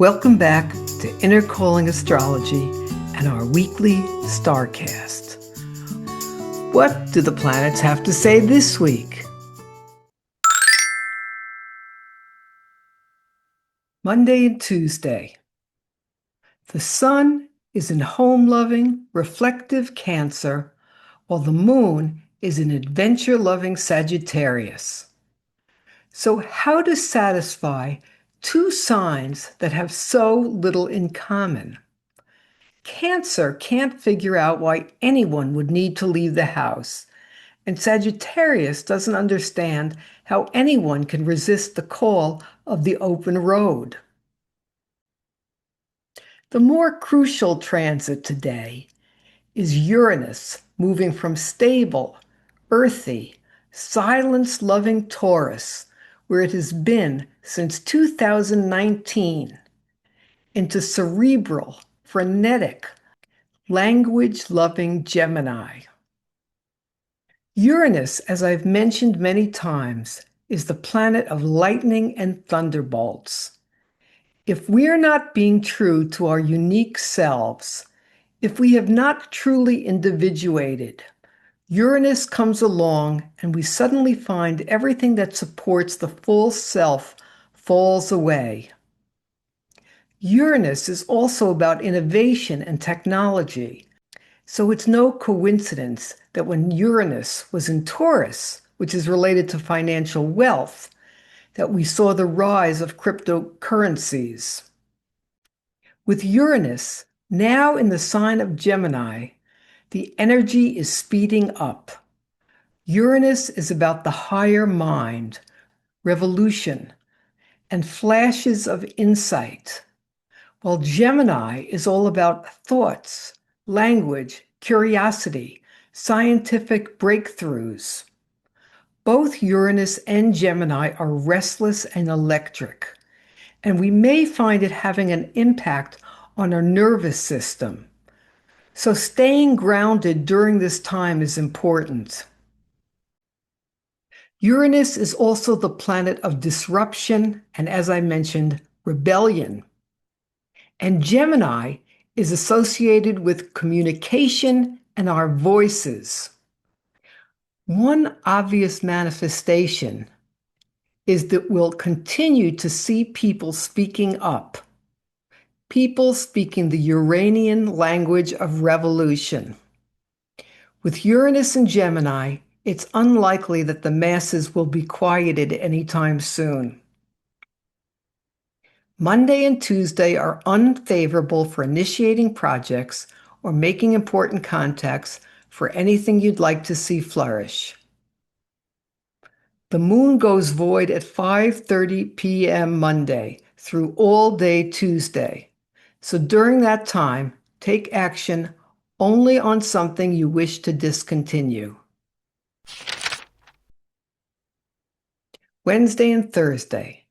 Welcome back to Inner Calling Astrology and our weekly Starcast. What do the planets have to say this week? Monday and Tuesday. The Sun is in home-loving, reflective Cancer, while the Moon is in adventure-loving Sagittarius. So how to satisfy two signs that have so little in common? Cancer can't figure out why anyone would need to leave the house, and Sagittarius doesn't understand how anyone can resist the call of the open road. The more crucial transit today is Uranus moving from stable, earthy, silence-loving Taurus, where it has been since 2019, into cerebral, frenetic, language-loving Gemini. Uranus, as I've mentioned many times, is the planet of lightning and thunderbolts. If we're not being true to our unique selves, if we have not truly individuated, Uranus comes along and we suddenly find everything that supports the full self falls away. Uranus is also about innovation and technology. So it's no coincidence that when Uranus was in Taurus, which is related to financial wealth, that we saw the rise of cryptocurrencies. With Uranus now in the sign of Gemini, the energy is speeding up. Uranus is about the higher mind, revolution, and flashes of insight, while Gemini is all about thoughts, language, curiosity, scientific breakthroughs. Both Uranus and Gemini are restless and electric, and we may find it having an impact on our nervous system. So staying grounded during this time is important. Uranus is also the planet of disruption and, as I mentioned, rebellion. And Gemini is associated with communication and our voices. One obvious manifestation is that we'll continue to see people speaking up, people speaking the Uranian language of revolution. With Uranus and Gemini, it's unlikely that the masses will be quieted anytime soon. Monday and Tuesday are unfavorable for initiating projects or making important contacts for anything you'd like to see flourish. The moon goes void at 5:30 p.m. Monday through all day Tuesday. So during that time, take action only on something you wish to discontinue. Wednesday and Thursday.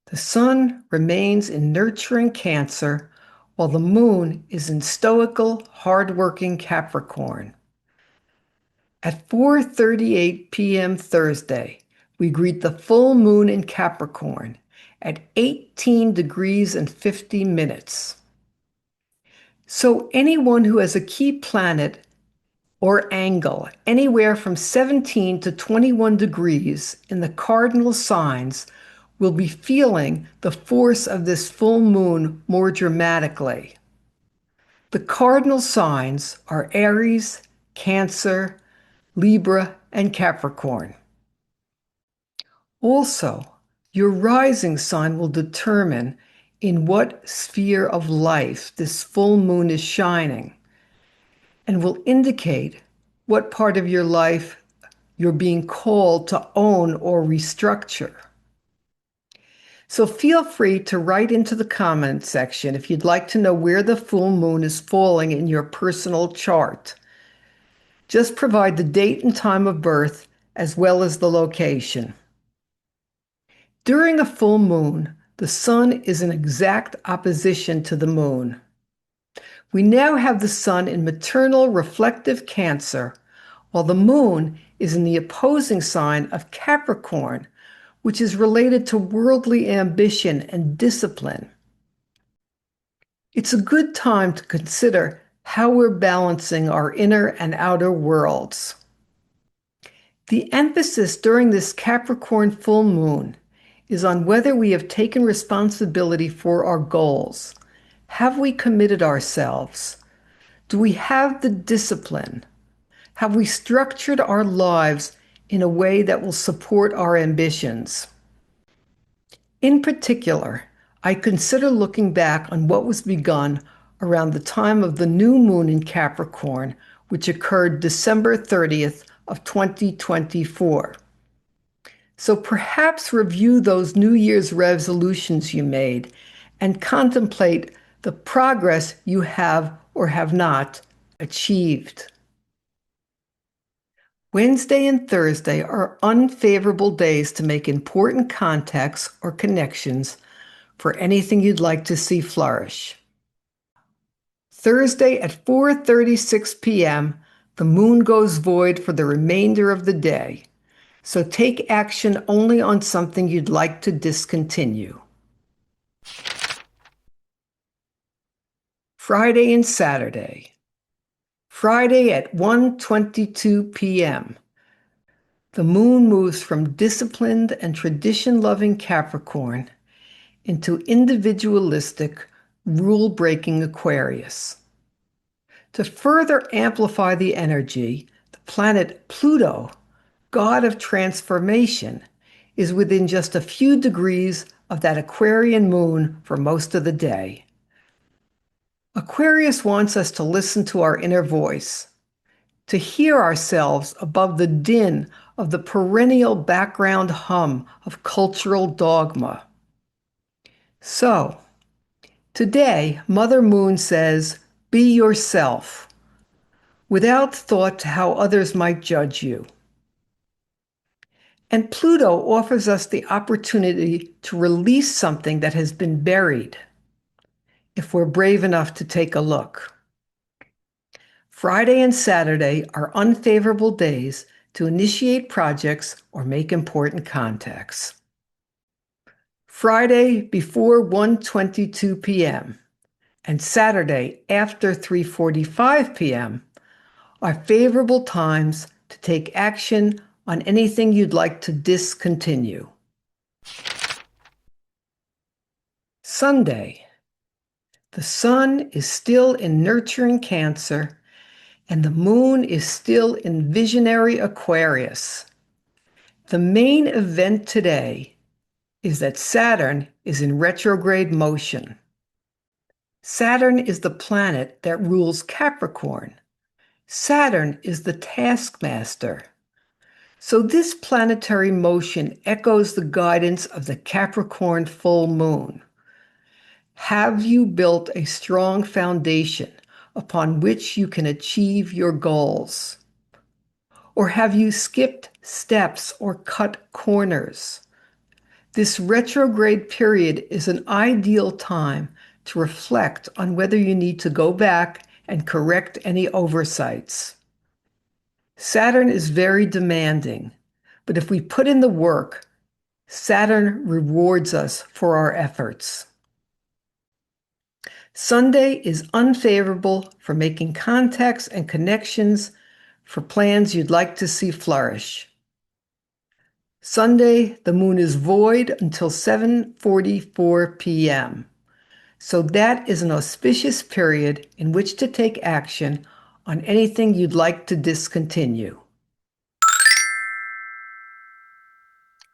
The Sun remains in nurturing Cancer, while the Moon is in stoical, hardworking Capricorn. At 4:38 p.m. Thursday, we greet the full moon in Capricorn at 18 degrees and 50 minutes. So anyone who has a key planet or angle anywhere from 17 to 21 degrees in the cardinal signs will be feeling the force of this full moon more dramatically. The cardinal signs are Aries, Cancer, Libra, and Capricorn. Also, your rising sign will determine in what sphere of life this full moon is shining, and will indicate what part of your life you're being called to own or restructure. So feel free to write into the comment section if you'd like to know where the full moon is falling in your personal chart. Just provide the date and time of birth as well as the location. During a full moon, the Sun is in exact opposition to the moon. We now have the Sun in maternal reflective Cancer, while the moon is in the opposing sign of Capricorn, which is related to worldly ambition and discipline. It's a good time to consider how we're balancing our inner and outer worlds. The emphasis during this Capricorn full moon is on whether we have taken responsibility for our goals. Have we committed ourselves? Do we have the discipline? Have we structured our lives in a way that will support our ambitions? In particular, I consider looking back on what was begun around the time of the new moon in Capricorn, which occurred December 30th of 2024. So perhaps review those New Year's resolutions you made and contemplate the progress you have or have not achieved. Wednesday and Thursday are unfavorable days to make important contacts or connections for anything you'd like to see flourish. Thursday at 4:36 p.m., the moon goes void for the remainder of the day, so take action only on something you'd like to discontinue. Friday and Saturday. Friday at 1:22 p.m., the moon moves from disciplined and tradition-loving Capricorn into individualistic, rule-breaking Aquarius. To further amplify the energy, the planet Pluto, god of transformation, is within just a few degrees of that Aquarian moon for most of the day. Aquarius wants us to listen to our inner voice, to hear ourselves above the din of the perennial background hum of cultural dogma. So, today, Mother Moon says, be yourself, without thought to how others might judge you. And Pluto offers us the opportunity to release something that has been buried, if we're brave enough to take a look. Friday and Saturday are unfavorable days to initiate projects or make important contacts. Friday before 1:22 p.m. and Saturday after 3:45 p.m. are favorable times to take action on anything you'd like to discontinue. Sunday. The sun is still in nurturing Cancer, and the moon is still in visionary Aquarius. The main event today is that Saturn is in retrograde motion. Saturn is the planet that rules Capricorn. Saturn is the taskmaster. So this planetary motion echoes the guidance of the Capricorn full moon. Have you built a strong foundation upon which you can achieve your goals? Or have you skipped steps or cut corners? This retrograde period is an ideal time to reflect on whether you need to go back and correct any oversights. Saturn is very demanding, but if we put in the work, Saturn rewards us for our efforts. Sunday is unfavorable for making contacts and connections for plans you'd like to see flourish. Sunday, the moon is void until 7:44 p.m. So that is an auspicious period in which to take action on anything you'd like to discontinue.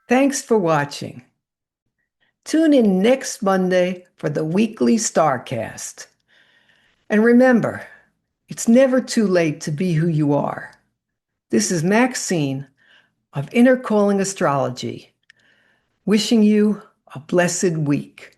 Thanks for watching. Tune in next Monday for the weekly Starcast. And remember, it's never too late to be who you are. This is Maxine of Inner Calling Astrology, wishing you a blessed week.